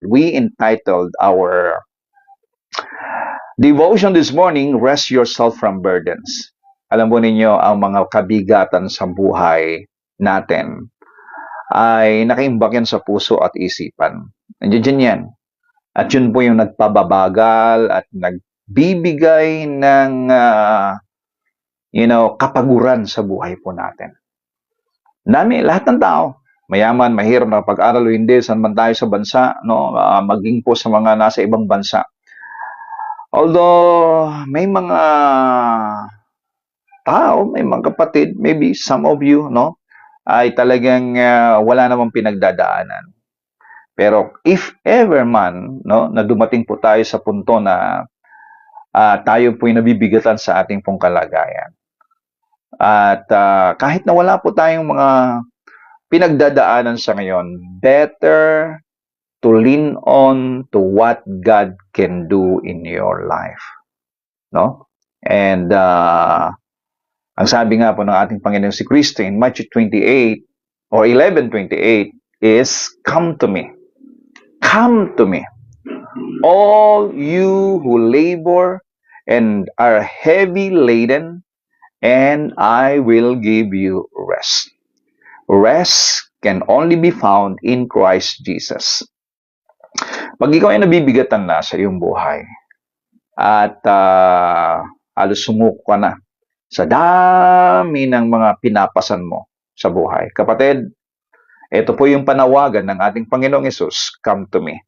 we entitled our devotion this morning, Rest Yourself from Burdens. Alam po ninyo, ang mga kabigatan sa buhay natin ay nakaimbak yan sa puso at isipan. Nandiyan yan. At yun po yung nagpababagal at nagbibigay ng kapaguran sa buhay po natin. Lahat ng tao, mayaman, mahirap na pag-aral o hindi, saan man tayo sa bansa, no? Maging po sa mga nasa ibang bansa. Although, may mga tao, may mga kapatid, maybe some of you, no, ay talagang wala namang pinagdadaanan. Pero if ever man, no, na dumating po tayo sa punto na tayo po'y nabibigatan sa ating pong kalagayan. At kahit na wala po tayong mga pinagdadaanan sa ngayon, better to lean on to what God can do in your life. No? And ang sabi nga po ng ating Panginoon si Kristo in Matthew 28 or 11:28 is, Come to me. Come to me. All you who labor and are heavy laden, and I will give you rest. Rest can only be found in Christ Jesus. Pag ikaw ay nabibigatan na sa iyong buhay at halos sumuko ka na sa dami ng mga pinapasan mo sa buhay, kapatid, ito po yung panawagan ng ating Panginoong Hesus, Come to me,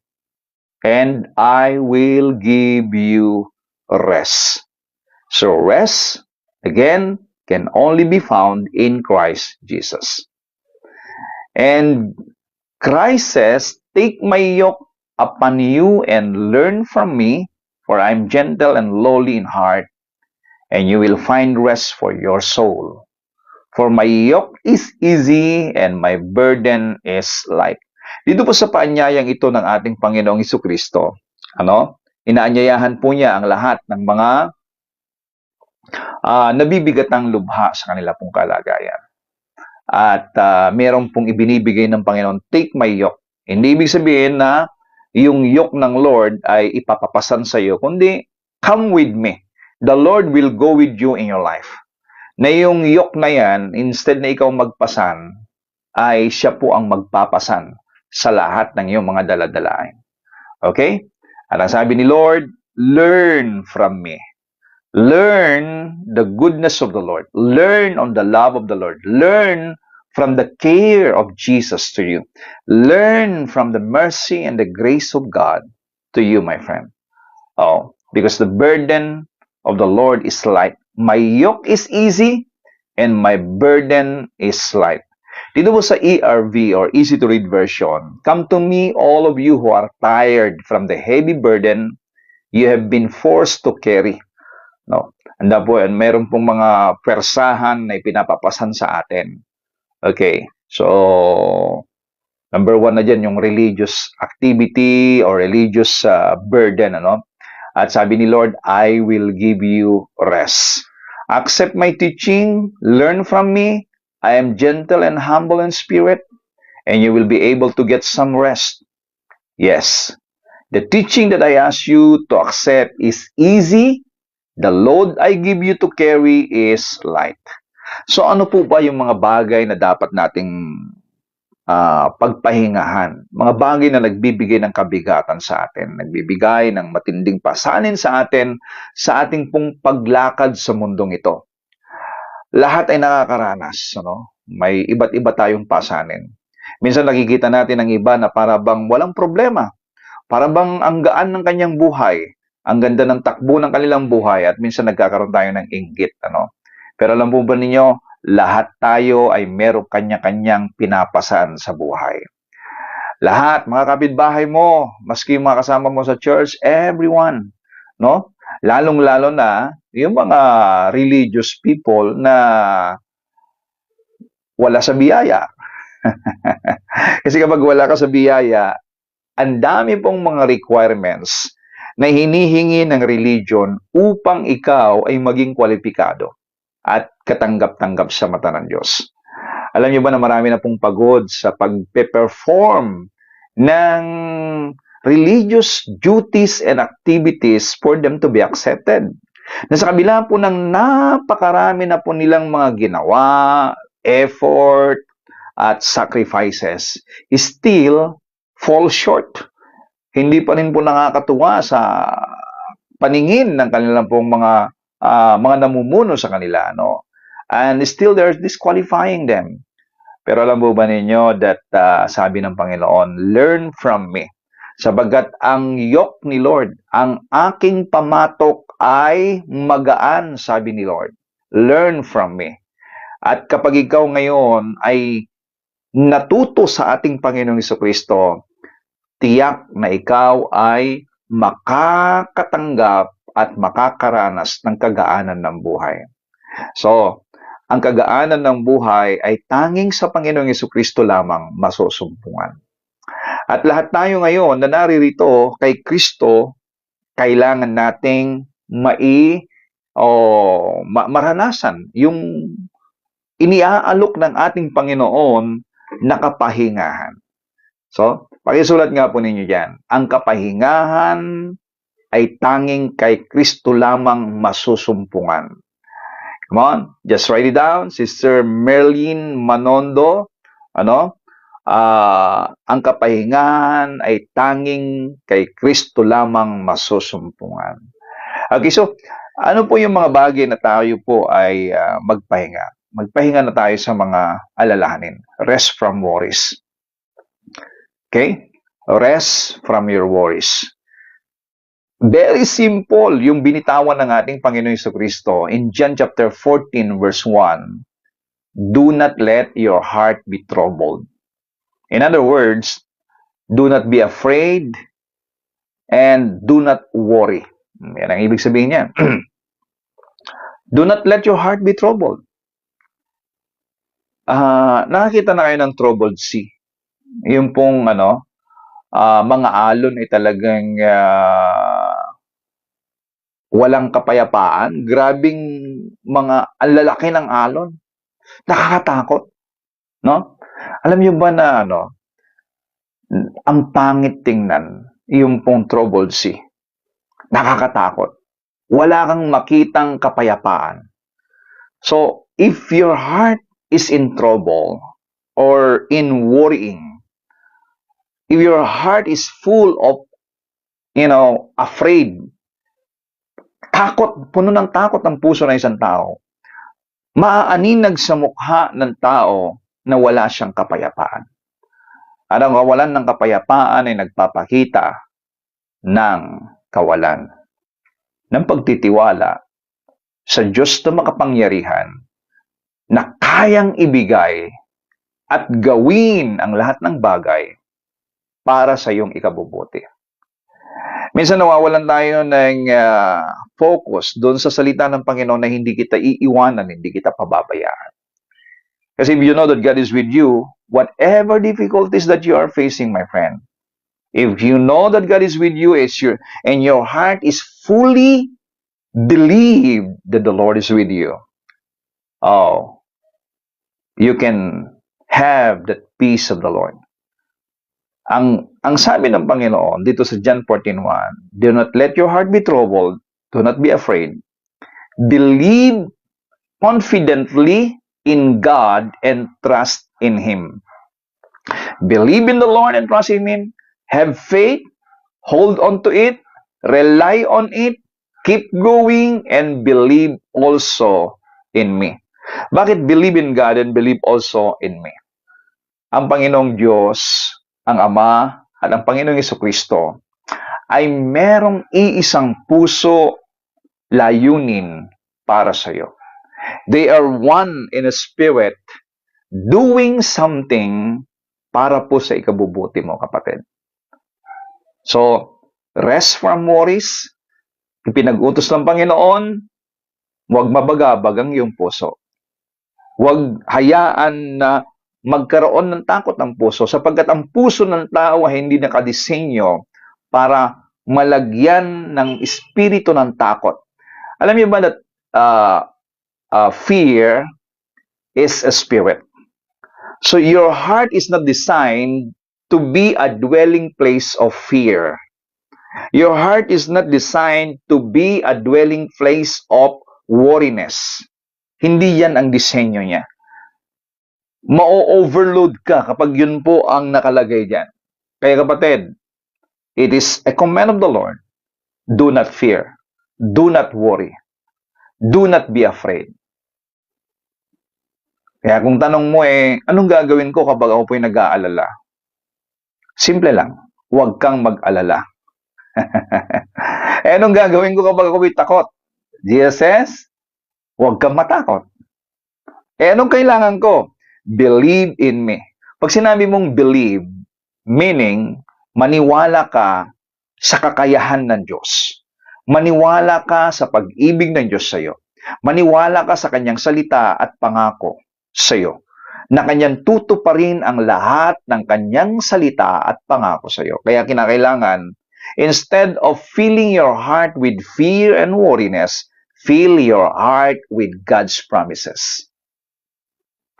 and I will give you rest. So rest, again, can only be found in Christ Jesus. And Christ says, Take my yoke upon you and learn from me, for I am gentle and lowly in heart, and you will find rest for your soul. For my yoke is easy and my burden is light. Dito po sa paanyayang ito ng ating Panginoong Hesukristo, inaanyayahan po niya ang lahat ng mga nabibigatang lubha sa kanila pong kalagayan. At meron pong ibinibigay ng Panginoon, Take my yoke. Hindi ibig sabihin na yung yoke ng Lord ay ipapapasan sa iyo, kundi come with me. The Lord will go with you in your life. Na yung yoke na yan, instead na ikaw magpasan, ay siya po ang magpapasan sa lahat ng iyong mga daladalain. Okay? At ang sabi ni Lord, learn from me. Learn the goodness of the Lord. Learn on the love of the Lord. Learn from the care of Jesus to you. Learn from the mercy and the grace of God to you, my friend. Oh, because the burden of the Lord is light. My yoke is easy and my burden is light. Dito po sa ERV or Easy to Read version, Come to me, all of you who are tired from the heavy burden you have been forced to carry. No? Anda po, meron pong mga persahan na ipinapapasan sa atin. Okay, so number one na dyan yung religious activity or religious burden. At sabi ni Lord, I will give you rest. Accept my teaching, learn from me. I am gentle and humble in spirit, and you will be able to get some rest. Yes, the teaching that I ask you to accept is easy. The load I give you to carry is light. So ano po ba yung mga bagay na dapat nating pagpahingahan? Mga bagay na nagbibigay ng kabigatan sa atin, nagbibigay ng matinding pasanin sa atin, sa ating pong paglakad sa mundong ito. Lahat ay nakakaranas. May iba't iba tayong pasanin. Minsan nakikita natin ang iba na para bang walang problema. Para bang ang gaan ng kanyang buhay. Ang ganda ng takbo ng kanilang buhay at minsan nagkakaroon tayo ng inggit. Pero alam po ba ninyo, lahat tayo ay merong kanya-kanyang pinapasan sa buhay. Lahat, mga kapitbahay mo, maski mga kasama mo sa church, everyone, no? Lalong-lalo na yung mga religious people na wala sa biyaya. Kasi kapag wala ka sa biyaya, ang dami pong mga requirements na hinihingi ng religion upang ikaw ay maging kwalipikado at katanggap-tanggap sa mata ng Diyos. Alam niyo ba na marami na pong pagod sa pag-perform ng religious duties and activities for them to be accepted. Na sa kabila po ng napakarami na po nilang mga ginawa, effort, at sacrifices, still fall short. Hindi pa rin po nakakatuwa sa paningin ng kanilang pong mga namumuno sa kanila, no? And still they're disqualifying them. Pero alam po ba ninyo that sabi ng Panginoon, learn from me. Sabagat ang yoke ni Lord, ang aking pamatok ay magaan, sabi ni Lord. Learn from me. At kapag ikaw ngayon ay natuto sa ating Panginoong Jesucristo, tiyak na ikaw ay makakatanggap at makakaranas ng kagaanan ng buhay. So, ang kagaanan ng buhay ay tanging sa Panginoong Jesucristo lamang masusumpungan. At lahat tayo ngayon na naririto kay Kristo, kailangan nating maranasan yung iniaalok ng ating Panginoon na kapahingahan. So, pakisulat nga po ninyo dyan, ang kapahingahan ay tanging kay Kristo lamang masusumpungan. Come on, just write it down. Sister Merlin Manondo, ang kapahingahan ay tanging kay Kristo lamang masusumpungan. Okay, so ano po yung mga bagay na tayo po ay magpahinga? Magpahinga na tayo sa mga alalahanin. Rest from worries. Okay? Rest from your worries. Very simple yung binitawan ng ating Panginoon Jesucristo in John chapter 14 verse 1. Do not let your heart be troubled. In other words, do not be afraid and do not worry. Yan ang ibig sabihin niya. Do not let your heart be troubled. Nakakita na kayo ng troubled sea. Yung pong mga alon ay talagang walang kapayapaan. Grabing ang lalaki ng alon. Nakakatakot. No? Alam niyo ba na ang pangit tingnan yung pong troubled sea. Nakakatakot. Wala kang makitang kapayapaan. So, if your heart is in trouble or in worrying, if your heart is full of, afraid, takot, puno ng takot ang puso ng isang tao, maaaninag sa mukha ng tao na wala siyang kapayapaan. At ang kawalan ng kapayapaan ay nagpapakita ng kawalan ng pagtitiwala sa Diyos na makapangyarihan na kayang ibigay at gawin ang lahat ng bagay para sa iyong ikabubuti. Minsan nawawalan tayo ng focus doon sa salita ng Panginoon na hindi kita iiwanan, hindi kita pababayaan. Kasi if you know that God is with you, whatever difficulties that you are facing, my friend, if you know that God is with you, and your heart is fully believed that the Lord is with you, you can have that peace of the Lord. Ang sabi ng Panginoon dito sa John 14:1, do not let your heart be troubled, do not be afraid. Believe confidently in God and trust in Him. Believe in the Lord and trust in Him. Have faith, hold on to it, rely on it, keep going, and believe also in me. Bakit believe in God and believe also in me? Ang Panginoong Diyos, ang Ama, at ang Panginoong Jesucristo ay merong iisang puso, layunin para sa iyo. They are one in a spirit, doing something para po sa ikabubuti mo, kapatid. So, rest from worries. Ipinag-utos ng Panginoon, huwag mabagabag ang iyong puso. Huwag hayaan na magkaroon ng takot ng puso, sapagkat ang puso ng tao ay hindi nakadisenyo para malagyan ng espiritu ng takot. Alam niyo ba that fear is a spirit? So your heart is not designed to be a dwelling place of fear. Your heart is not designed to be a dwelling place of worriness. Hindi yan ang disenyo niya. Ma-overload ka kapag yun po ang nakalagay dyan. Kaya kapatid, it is a command of the Lord. Do not fear. Do not worry. Do not be afraid. Kaya kung tanong mo anong gagawin ko kapag ako po'y nag-aalala? Simple lang, huwag kang mag-alala. Anong gagawin ko kapag ako'y takot? Jesus says, huwag kang matakot. Anong kailangan ko? Believe in me. Pag sinabi mong believe, meaning, maniwala ka sa kakayahan ng Diyos. Maniwala ka sa pag-ibig ng Diyos sa iyo. Maniwala ka sa kanyang salita at pangako sa iyo, na kanyang tutuparin ang lahat ng kanyang salita at pangako sa iyo. Kaya kinakailangan, instead of filling your heart with fear and worriness, fill your heart with God's promises.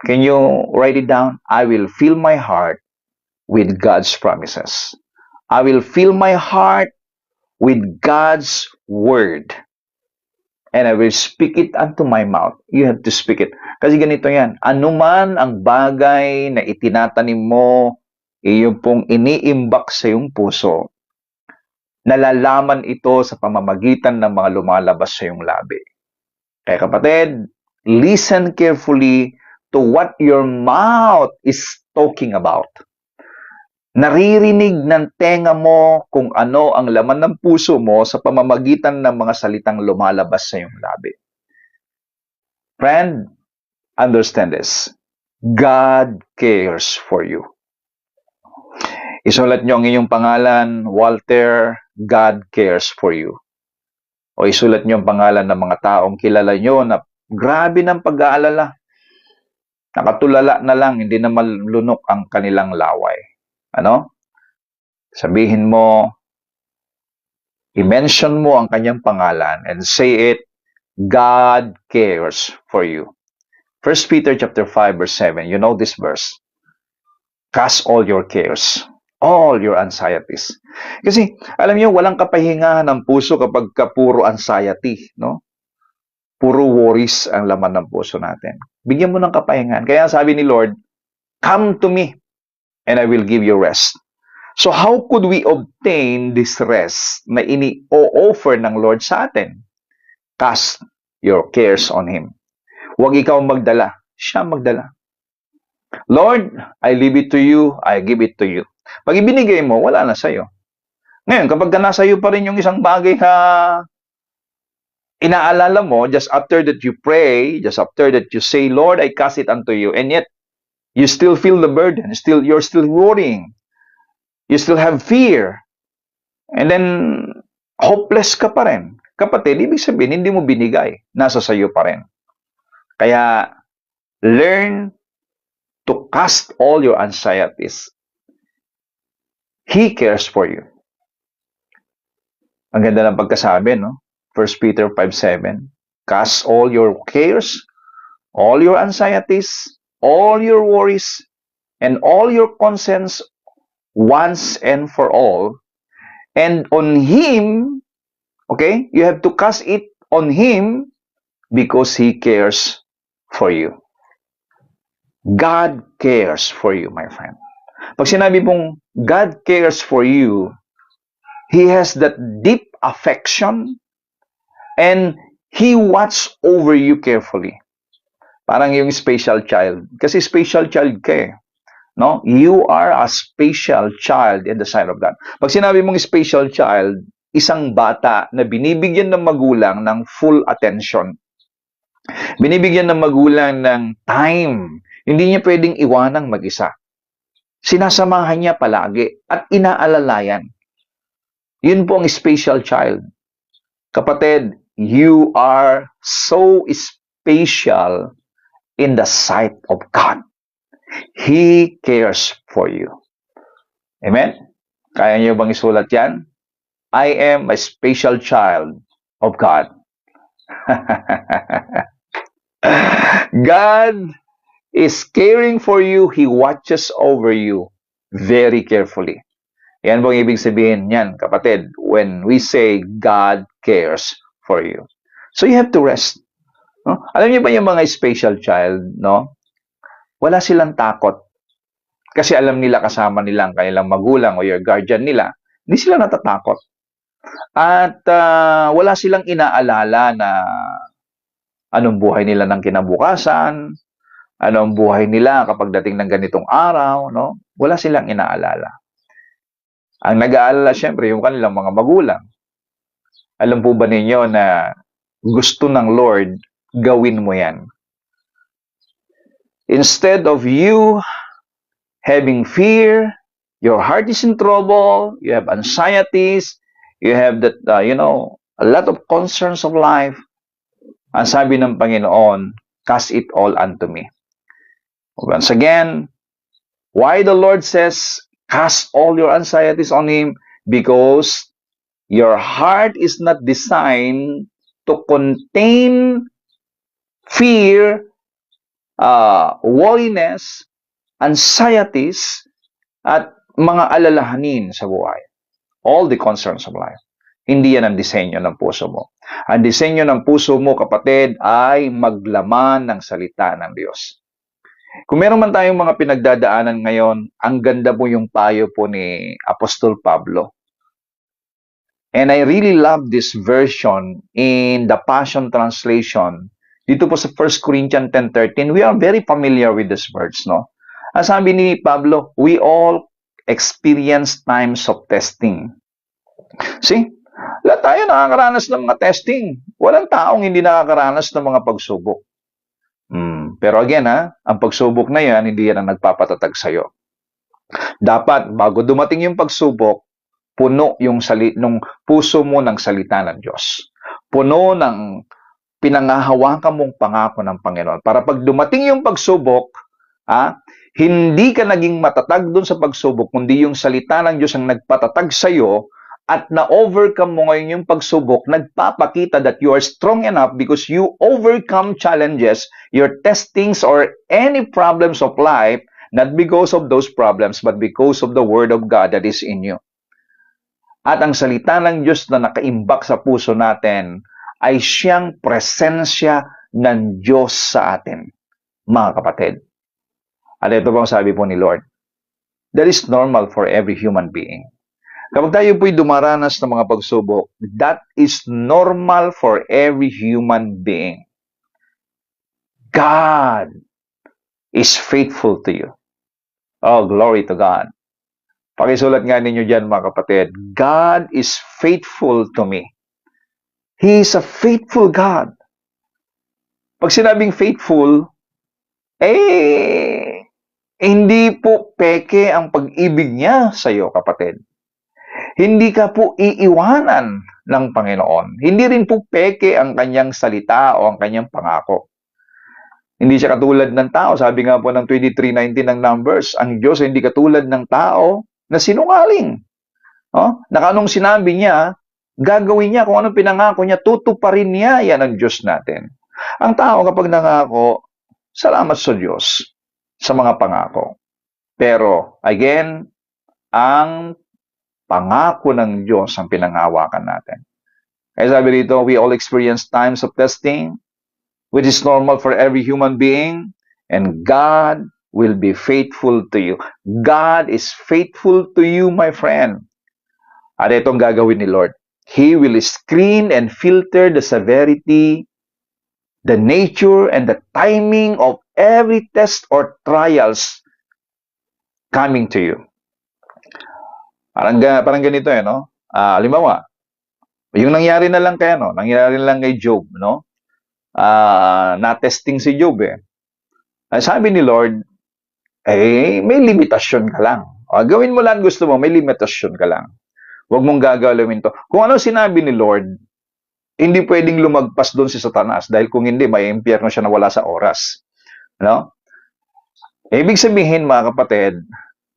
Can you write it down? I will fill my heart with God's promises. I will fill my heart with God's word. And I will speak it unto my mouth. You have to speak it. Kasi ganito yan. Anuman ang bagay na itinatanim mo, iyong pong iniimbak sa iyong puso, nalalaman ito sa pamamagitan ng mga lumalabas sa iyong labi. Kaya kapatid, listen carefully to what your mouth is talking about. Naririnig ng tenga mo kung ano ang laman ng puso mo sa pamamagitan ng mga salitang lumalabas sa iyong labi. Friend, understand this. God cares for you. Isulat niyo ang inyong pangalan, Walter, God cares for you. O isulat niyo ang pangalan ng mga taong kilala niyo na grabe ng pag-aalala. Nakatulala na lang, hindi na malunok ang kanilang laway. Ano? Sabihin mo, i-mention mo ang kanyang pangalan and say it, God cares for you. 1 Peter chapter 5 verse 7, you know this verse. Cast all your cares, all your anxieties. Kasi, alam niyo, walang kapahingahan ng puso kapag puro anxiety, no? Puro worries ang laman ng puso natin. Bigyan mo ng kapahingahan. Kaya sabi ni Lord, come to me, and I will give you rest. So how could we obtain this rest na ini-offer ng Lord sa atin? Cast your cares on Him. Huwag ikaw magdala, siya magdala. Lord, I leave it to you, I give it to you. Pag ibinigay mo, wala na sa'yo. Ngayon, kapag nasa iyo pa rin yung isang bagay na inaalala mo, just after that you pray, just after that you say, Lord, I cast it unto you, and yet, you still feel the burden. You're still worrying. You still have fear. And then, hopeless ka pa rin. Kapatid, ibig sabihin, hindi mo binigay. Nasa sayo pa rin. Kaya, learn to cast all your anxieties. He cares for you. Ang ganda ng pagkasabi, no? 1 Peter 5:7. Cast all your cares, all your anxieties, all your worries, and all your concerns once and for all. And on Him, okay, you have to cast it on Him because He cares for you. God cares for you, my friend. Pag sinabi mong God cares for you, He has that deep affection and He watches over you carefully. Parang yung special child. Kasi special child ka no? You are a special child in the sight of God. Pag sinabi mong special child, isang bata na binibigyan ng magulang ng full attention. Binibigyan ng magulang ng time. Hindi niya pwedeng iwanang mag-isa. Sinasamahan niya palagi at inaalalayan. Yun po ang special child. Kapatid, you are so special in the sight of God. He cares for you. Amen? Kaya niyo bang isulat yan? I am a special child of God. God is caring for you. He watches over you. very carefully. Yan po ang ibig sabihin niyan, kapatid, when we say God cares for you. So you have to rest. No? Alam niyo ba yung mga special child, no? Wala silang takot. Kasi alam nila kasama nila ang kanilang magulang o your guardian nila. Hindi sila natatakot. At wala silang inaalala na anong buhay nila ng kinabukasan, anong buhay nila kapag dating ng ganitong araw, no? Wala silang inaalala. Ang nag-aalala, syempre, yung kanilang mga magulang. Alam po ba ninyo na gusto ng Lord, gawin mo yan? Instead of you having fear, your heart is in trouble, you have anxieties, you have that, a lot of concerns of life, ang sabi ng Panginoon, cast it all unto me. Once again, why the Lord says, cast all your anxieties on Him? Because your heart is not designed to contain fear, worriness, anxieties, at mga alalahanin sa buhay. All the concerns of life. Hindi yan ang disenyo ng puso mo. Ang disenyo ng puso mo, kapatid, ay maglaman ng salita ng Diyos. Kung meron man tayong mga pinagdadaanan ngayon, ang ganda po yung payo po ni Apostol Pablo. And I really love this version in the Passion Translation. Dito po sa 1 Corinthians 10:13, we are very familiar with this words, no? Ang sabi ni Pablo, we all experience times of testing. See? Lahat tayo nakakaranas ng mga testing. Walang taong hindi nakakaranas ng mga pagsubok. Pero again, ang pagsubok na yan, hindi yan ang nagpapatatag sa'yo. Dapat, bago dumating yung pagsubok, puno yung nung puso mo ng salita ng Diyos. Puno ng pinangahawakan mong pangako ng Panginoon. Para pag dumating yung pagsubok, hindi ka naging matatag doon sa pagsubok, kundi yung salita ng Diyos ang nagpatatag sa'yo, at na-overcome mo ngayon yung pagsubok, nagpapakita that you are strong enough because you overcome challenges, your testings, or any problems of life, not because of those problems, but because of the Word of God that is in you. At ang salita ng Diyos na nakaimbak sa puso natin ay siyang presensya ng Diyos sa atin, mga kapatid. At ito bang sabi po ni Lord? That is normal for every human being. Kapag tayo po'y dumaranas ng mga pagsubok, that is normal for every human being. God is faithful to you. Oh, glory to God. Pakisulat nga ninyo dyan, mga kapatid. God is faithful to me. He is a faithful God. Pag sinabing faithful, hindi po peke ang pag-ibig niya sa iyo, kapatid. Hindi ka po iiwanan ng Panginoon. Hindi rin po peke ang kanyang salita o ang kanyang pangako. Hindi siya katulad ng tao. Sabi nga po ng 23:19 ng Numbers, ang Diyos hindi katulad ng tao na sinungaling. Na anong sinabi niya, gagawin niya. Kung anong pinangako niya, tutuparin niya. Yan ang Diyos natin. Ang tao kapag nangako, salamat sa Diyos sa mga pangako. Pero, again, ang pangako ng Diyos ang pinanghawakan natin. Kaya sabi dito, we all experience times of testing, which is normal for every human being, and God will be faithful to you. God is faithful to you, my friend. At itong gagawin ni Lord. He will screen and filter the severity, the nature, and the timing of every test or trials coming to you. Parang ganito no? Halimbawa, yung nangyari na lang nangyari na lang kay Job, no? Na-testing si Job Sabi ni Lord, may limitasyon ka lang. Gawin mo lang gusto mo, may limitasyon ka lang. Huwag mong gagawin to. Kung ano sinabi ni Lord, hindi pwedeng lumagpas doon si Satanas dahil kung hindi, may impyerno siya na wala sa oras. No? Ibig sabihin, mga kapatid,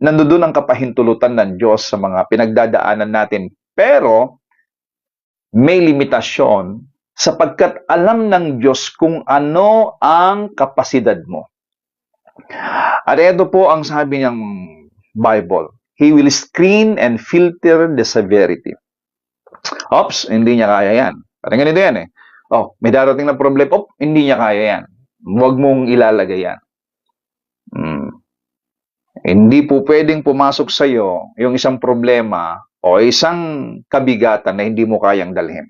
nandoon ang kapahintulutan ng Diyos sa mga pinagdadaanan natin. Pero, may limitasyon sapagkat alam ng Diyos kung ano ang kapasidad mo. At ito po ang sabi niyang Bible. He will screen and filter the severity. Ops, hindi niya kaya yan. Parang ganito yan eh. Oh, may darating na problem. Oh, hindi niya kaya yan. Huwag mong ilalagay yan. Hindi po pwedeng pumasok sa iyo yung isang problema o isang kabigatan na hindi mo kayang dalhin.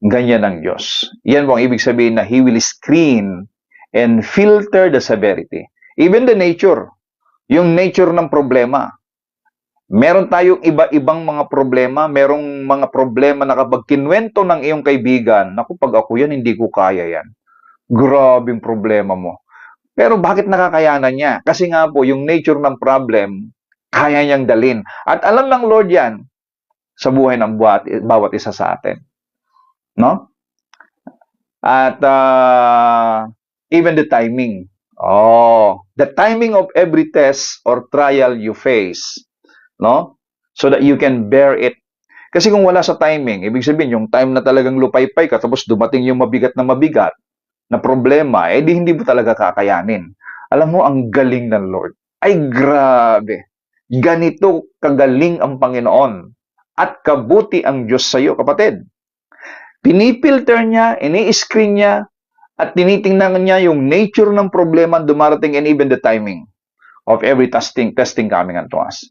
Ganyan ang Diyos. Yan po ang ibig sabihin na He will screen and filter the severity. Even the nature. Yung nature ng problema. Meron tayong iba-ibang mga problema. Merong mga problema na kapag kinwento ng iyong kaibigan, naku, pag ako yan, hindi ko kaya yan. Grabing problema mo. Pero bakit nakakayanan niya? Kasi nga po, yung nature ng problem, kaya niyang dalin. At alam ng Lord yan sa buhay ng bawat isa sa atin. No? At even the timing. The timing of every test or trial you face. No? So that you can bear it. Kasi kung wala sa timing, ibig sabihin, yung time na talagang lupaypay ka, tapos dumating yung mabigat na problema, di hindi mo talaga kakayanin. Alam mo, ang galing ng Lord. Ay, grabe. Ganito kagaling ang Panginoon. At kabuti ang Diyos sa iyo, kapatid. Pinipilter niya, ini-screen niya, at tinitingnan niya yung nature ng problema dumarating and even the timing of every testing coming unto us.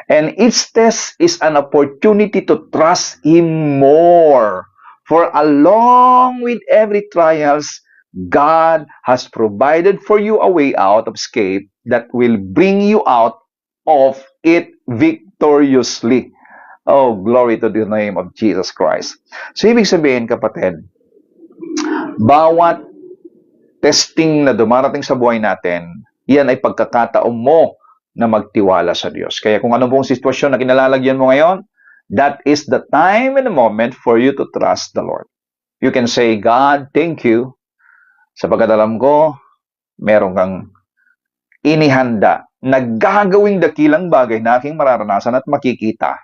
And each test is an opportunity to trust Him more. For along with every trials, God has provided for you a way out of escape that will bring you out of it victoriously. Oh, glory to the name of Jesus Christ. So, ibig sabihin, kapatid, bawat testing na dumarating sa buhay natin, yan ay pagkakataon mo na magtiwala sa Diyos. Kaya kung ano pong sitwasyon na kinalalagyan mo ngayon, that is the time and the moment for you to trust the Lord. You can say, God, thank you. Sapagkat alam ko, meron kang inihanda na gagawing dakilang bagay na aking mararanasan at makikita.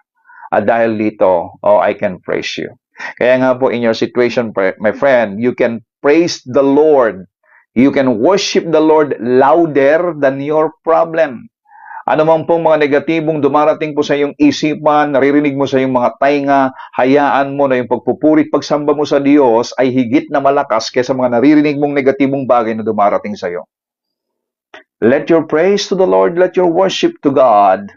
At dahil dito, I can praise you. Kaya nga po, in your situation, my friend, you can praise the Lord. You can worship the Lord louder than your problem. Ano man pong mga negatibong dumarating po sa iyong isipan, naririnig mo sa iyong mga tainga, hayaan mo na yung pagpupurit, pagsamba mo sa Diyos ay higit na malakas kaysa mga naririnig mong negatibong bagay na dumarating sa iyo. Let your praise to the Lord, let your worship to God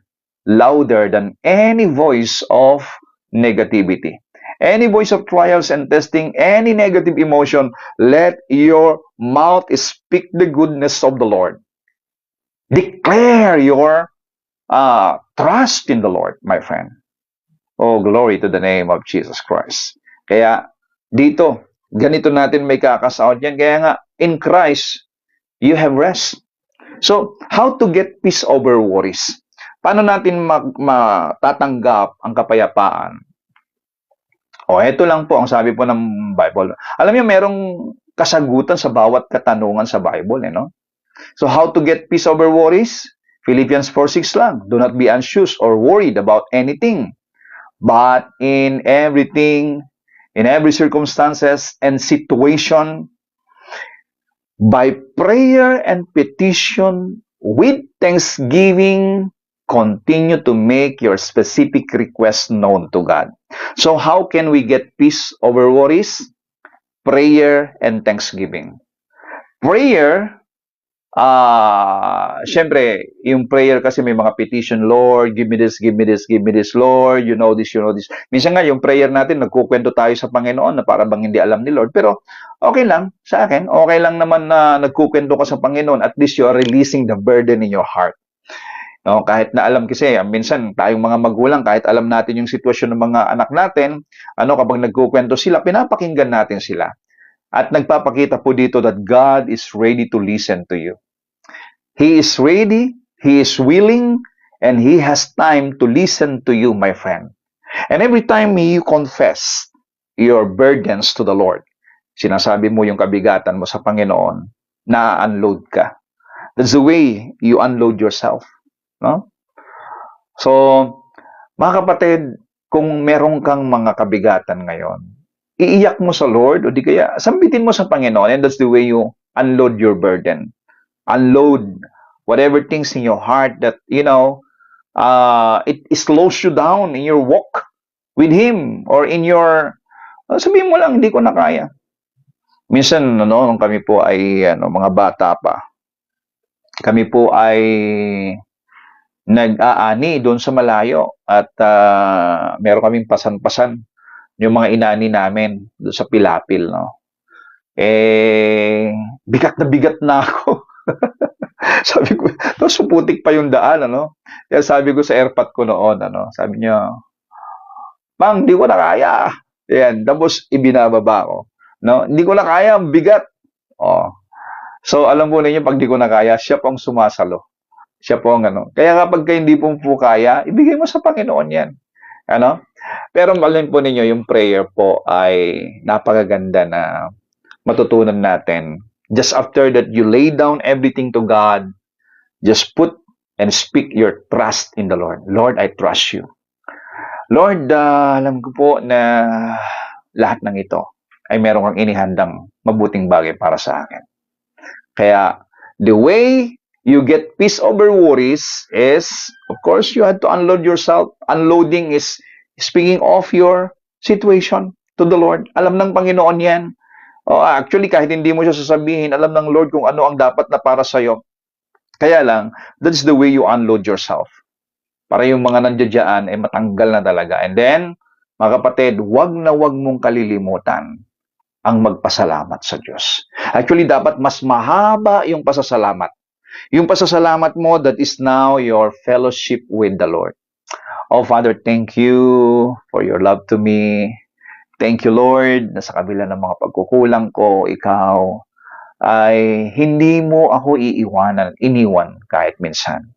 louder than any voice of negativity. Any voice of trials and testing, any negative emotion, let your mouth speak the goodness of the Lord. Declare your trust in the Lord, my friend. Oh, glory to the name of Jesus Christ. Kaya dito, ganito natin may kakasaot yan. Kaya nga, in Christ, you have rest. So, how to get peace over worries? Paano natin matatanggap ang kapayapaan? Ito lang po ang sabi po ng Bible. Alam niyo, merong kasagutan sa bawat katanungan sa Bible, no? So, how to get peace over worries? Philippians 4:6 lang. Do not be anxious or worried about anything, but in everything, in every circumstances and situation, by prayer and petition, with thanksgiving, continue to make your specific requests known to God. So, how can we get peace over worries? Prayer and thanksgiving. Prayer, syempre, yung prayer kasi may mga petition, Lord, give me this, give me this, give me this, Lord, you know this, you know this. Minsan nga, yung prayer natin, nagkukwento tayo sa Panginoon na para bang hindi alam ni Lord. Pero, okay lang, sa akin, okay lang naman na nagkukwento ka sa Panginoon. At least you are releasing the burden in your heart. No, kahit na alam kasi, minsan, tayong mga magulang, kahit alam natin yung sitwasyon ng mga anak natin, kapag nagkukwento sila, pinapakinggan natin sila. At nagpapakita po dito that God is ready to listen to you. He is ready, He is willing, and He has time to listen to you, my friend. And every time you confess your burdens to the Lord, sinasabi mo yung kabigatan mo sa Panginoon, na-unload ka. That's the way you unload yourself. No? So, mga kapatid, kung meron kang mga kabigatan ngayon, iiyak mo sa Lord, o di kaya sambitin mo sa Panginoon, and that's the way you unload your burden. Unload whatever things in your heart that, it slows you down in your walk with Him or in your, sabihin mo lang, hindi ko na kaya. Minsan, nung kami po ay mga bata pa, kami po ay nag-aani doon sa malayo at meron kaming pasan-pasan yung mga inani namin doon sa Pilapil, no? Bigat na ako. Sabi ko, tapos putik pa yung daan, Kaya sabi ko sa airpot ko noon, sabi niya, Mang, di ko na kaya. Yan, tapos ibinababa ko. No? Hindi ko na kaya, ang bigat. Oh. So, alam po ninyo, pag di ko na kaya, siya pong sumasalo. Siya pong Kaya kapag hindi po kaya, ibigay mo sa Panginoon yan. Pero alam po ninyo, yung prayer po ay napakaganda na matutunan natin. Just after that, you lay down everything to God, just put and speak your trust in the Lord. Lord, I trust you. Lord, alam ko po na lahat ng ito ay meron kang inihandang mabuting bagay para sa akin. Kaya, the way you get peace over worries is, of course, you had to unload yourself. Unloading is speaking of your situation to the Lord. Alam ng Panginoon yan. Actually, kahit hindi mo siya sasabihin, alam ng Lord kung ano ang dapat na para sa'yo. Kaya lang, that's the way you unload yourself. Para yung mga nandiyan ay matanggal na talaga. And then, mga kapatid, wag na wag mong kalilimutan ang magpasalamat sa Diyos. Actually, dapat mas mahaba yung pasasalamat. Yung pasasalamat mo, that is now your fellowship with the Lord. Oh, Father, thank you for your love to me. Thank you, Lord, na sa kabila ng mga pagkukulang ko, ikaw ay hindi mo ako iniwan kahit minsan.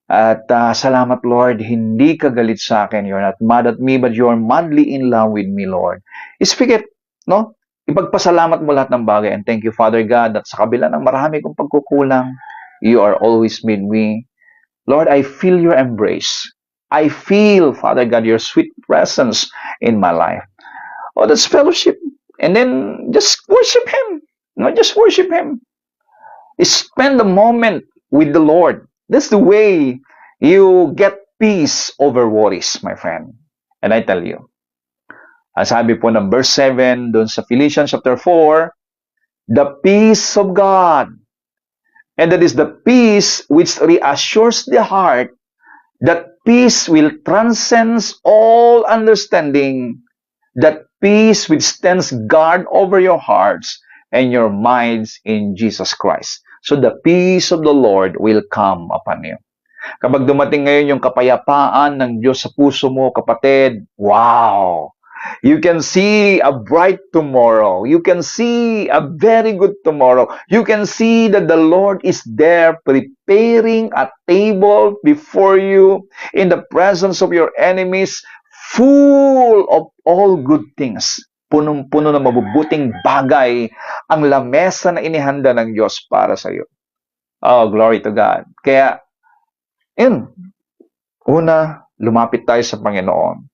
At salamat, Lord, hindi ka galit sa akin. You're not mad at me, but you're madly in love with me, Lord. Speak it, no? Ipagpasalamat mo lahat ng bagay. And thank you, Father God, that sa kabila ng marami kong pagkukulang, you are always with me. Lord, I feel your embrace. I feel, Father God, your sweet presence in my life. Oh, that's fellowship. And then just worship Him. Just worship Him. Spend a moment with the Lord. That's the way you get peace over worries, my friend. And I tell you, ang sabi po ng verse 7 doon sa Philippians chapter 4, the peace of God. And that is the peace which reassures the heart. That peace will transcend all understanding. That peace which stands guard over your hearts and your minds in Jesus Christ. So the peace of the Lord will come upon you. Kapag dumating ngayon yung kapayapaan ng Diyos sa puso mo, kapatid, wow! You can see a bright tomorrow. You can see a very good tomorrow. You can see that the Lord is there preparing a table before you in the presence of your enemies, full of all good things. Punong-puno ng mabubuting bagay ang lamesa na inihanda ng Diyos para sa iyo. Oh, glory to God. Kaya, una, lumapit tayo sa Panginoon.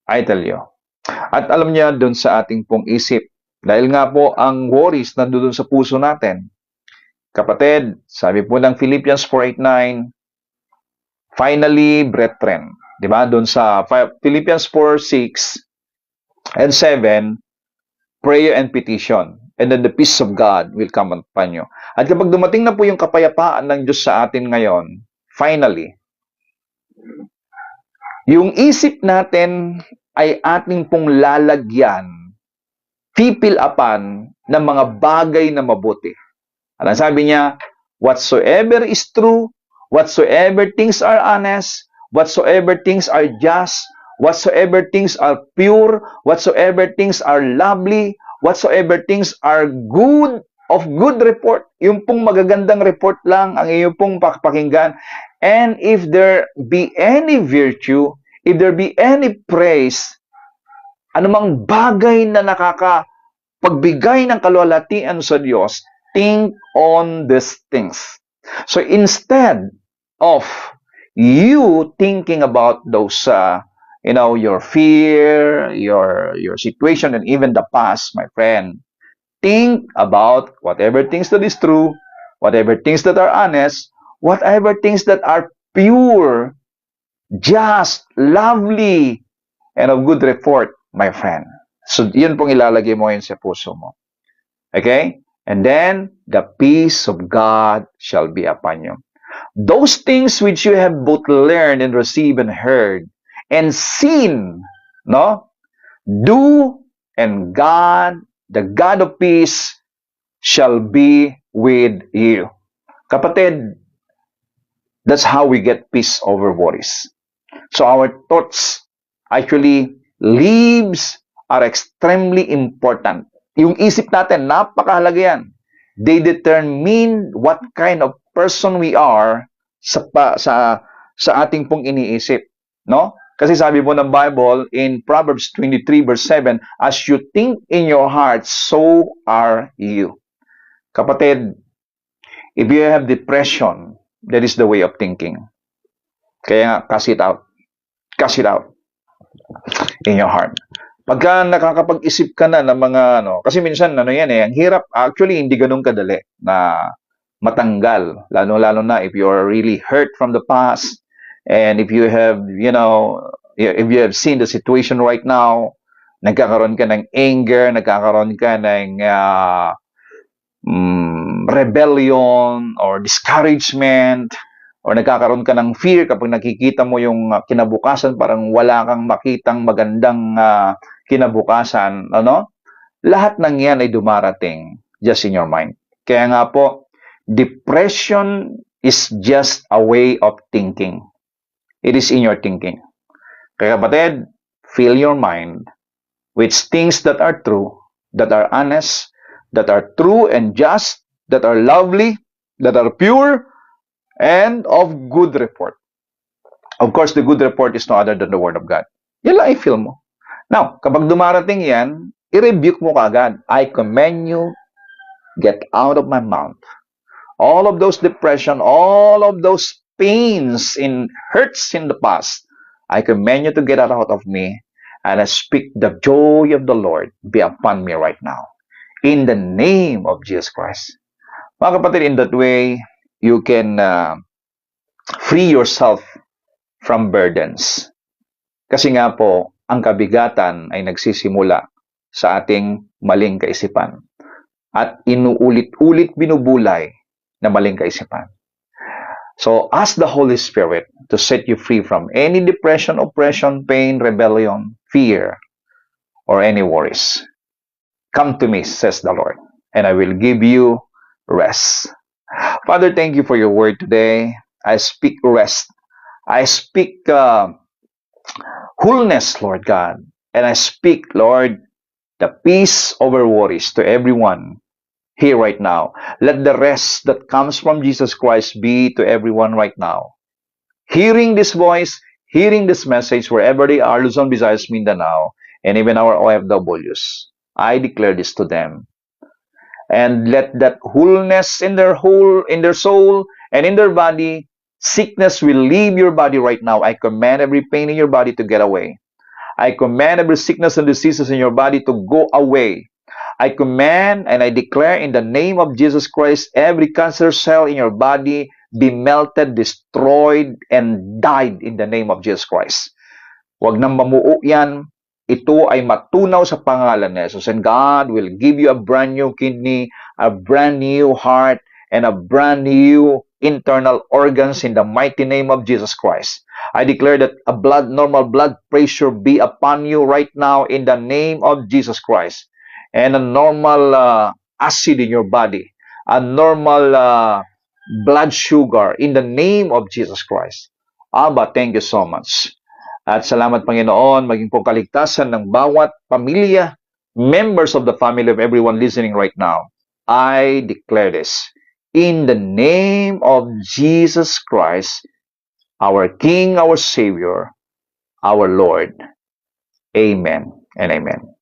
I tell you. At alam niya doon sa ating pong isip, dahil nga po ang worries nandoon sa puso natin. Kapatid, sabi po ng Philippians 4:8-9, finally, brethren, di ba? Doon sa Philippians 4:6 and 7, prayer and petition. And then the peace of God will come upon you. At kapag dumating na po yung kapayapaan ng Diyos sa atin ngayon, finally, yung isip natin ay ating pong lalagyan, pipil-apan ng mga bagay na mabuti. Alam sabi niya, whatsoever is true, whatsoever things are honest, whatsoever things are just, whatsoever things are pure, whatsoever things are lovely, whatsoever things are good, of good report, yung pong magagandang report lang ang iyong pong pakinggan. And if there be any virtue, if there be any praise, anumang bagay na nakakapagbigay ng kaluwalhatian sa Diyos, think on these things. So instead of you thinking about those, your fear, your situation, and even the past, my friend, think about whatever things that is true, whatever things that are honest, whatever things that are pure, just, lovely, and of good report, my friend. So, yun pong ilalagay mo yun sa puso mo. Okay? And then, the peace of God shall be upon you. Those things which you have both learned and received and heard and seen, no? Do, and God, the God of peace, shall be with you. Kapatid, that's how we get peace over worries. So our thoughts actually lives are extremely important. Yung isip natin, napakahalaga yan. They determine what kind of person we are sa ating pong iniisip, no? Kasi sabi po ng Bible in Proverbs 23 verse 7, as you think in your heart, so are you. Kapatid, if you have depression, that is the way of thinking. Kaya nga, cast it out. Cast it out in your heart. Pagka nakakapag-isip ka na ng mga kasi minsan yan ang hirap actually hindi ganoon kadali na matanggal, lalo na if you are really hurt from the past and if you have, if you have seen the situation right now, nagkakaroon ka ng anger, nagkakaroon ka ng rebellion or discouragement, or nagkakaroon ka ng fear kapag nakikita mo yung kinabukasan, parang wala kang makitang magandang kinabukasan, lahat ng yan ay dumarating just in your mind. Kaya nga po, depression is just a way of thinking. It is in your thinking. Kaya kapatid, fill your mind with things that are true, that are honest, that are true and just, that are lovely, that are pure, and of good report. Of course, the good report is no other than the Word of God. Yan lang i-feel mo. Now, kapag dumarating yan, i-rebuke mo kaagad. I command you, get out of my mouth. All of those depression, all of those pains and hurts in the past, I command you to get out of me, and I speak the joy of the Lord be upon me right now. In the name of Jesus Christ. Mga kapatid, in that way, you can free yourself from burdens. Kasi nga po, ang kabigatan ay nagsisimula sa ating maling kaisipan. At inuulit-ulit binubulay na maling kaisipan. So, ask the Holy Spirit to set you free from any depression, oppression, pain, rebellion, fear, or any worries. Come to me, says the Lord, and I will give you rest. Father, thank you for your word today. I speak rest. I speak wholeness, Lord God. And I speak, Lord, the peace over worries to everyone here right now. Let the rest that comes from Jesus Christ be to everyone right now. Hearing this voice, hearing this message, wherever they are, Luzon, Visayas, Mindanao, and even our OFWs, I declare this to them. And let that wholeness in their soul, and in their body, sickness will leave your body right now. I command every pain in your body to get away. I command every sickness and diseases in your body to go away. I command and I declare in the name of Jesus Christ, every cancer cell in your body be melted, destroyed, and died in the name of Jesus Christ. Huwag nang mamuo yan. Ito ay matunaw sa pangalan ni Jesus. And God will give you a brand new kidney, a brand new heart, and a brand new internal organs in the mighty name of Jesus Christ. I declare that a normal blood pressure be upon you right now in the name of Jesus Christ. And a normal acid in your body, a normal blood sugar in the name of Jesus Christ. Abba, thank you so much. At salamat Panginoon, maging po kaligtasan ng bawat pamilya, members of the family of everyone listening right now. I declare this in the name of Jesus Christ, our King, our Savior, our Lord. Amen and amen.